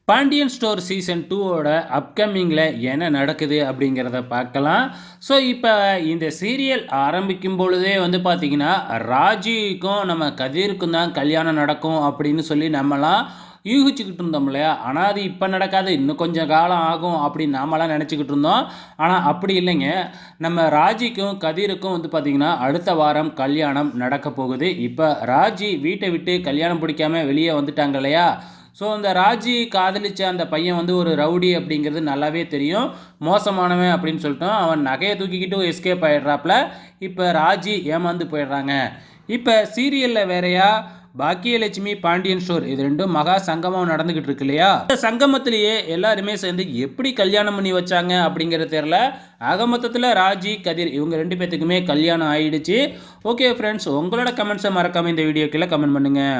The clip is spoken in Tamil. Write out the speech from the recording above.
பாண்டியன் ஸ்டோர் சீசன் 2ஓட அப்கமிங்கில் என்ன நடக்குது அப்படிங்கிறத பார்க்கலாம். ஸோ இப்போ இந்த சீரியல் ஆரம்பிக்கும் பொழுதே வந்து பார்த்திங்கன்னா, ராஜிக்கும் நம்ம கதிருக்கும் தான் கல்யாணம் நடக்கும் அப்படின்னு சொல்லி நம்மலாம் யூகிச்சுக்கிட்டு இருந்தோம் இல்லையா? ஆனால் அது இப்போ நடக்காது, இன்னும் கொஞ்சம் காலம் ஆகும் அப்படின்னு நாமெல்லாம் நினச்சிக்கிட்டு இருந்தோம். ஆனால் அப்படி இல்லைங்க. நம்ம ராஜிக்கும் கதிருக்கும் வந்து பார்த்திங்கன்னா அடுத்த வாரம் கல்யாணம் நடக்க போகுது. இப்போ ராஜி வீட்டை விட்டு கல்யாணம் பிடிக்காம வெளியே வந்துட்டாங்க இல்லையா? ஸோ அந்த ராஜி காதலிச்ச அந்த பையன் வந்து ஒரு ரவுடி அப்படிங்கிறது நல்லாவே தெரியும். மோசமானவன் அப்படின்னு சொல்லிட்டோம். அவன் நகையை தூக்கிக்கிட்டு எஸ்கேப் ஆகிடுறாப்புல. இப்போ ராஜி ஏமாந்து போயிடுறாங்க. இப்போ சீரியலில் வேறையா பாக்கியலட்சுமி பாண்டியன் ஸ்டோர் இது ரெண்டும் மகா சங்கமம் நடந்துக்கிட்டு இருக்கு இல்லையா? இந்த சங்கமத்திலேயே எல்லாருமே சேர்ந்து எப்படி கல்யாணம் பண்ணி வச்சாங்க அப்படிங்கிறது தெரியல. மொத்தத்தில் ராஜி கதிர் இவங்க 2 பேத்துக்குமே கல்யாணம் ஆயிடுச்சு. ஓகே ஃப்ரெண்ட்ஸ், உங்களோட கமெண்ட்ஸை மறக்காமல் இந்த வீடியோக்குள்ள கமெண்ட் பண்ணுங்கள்.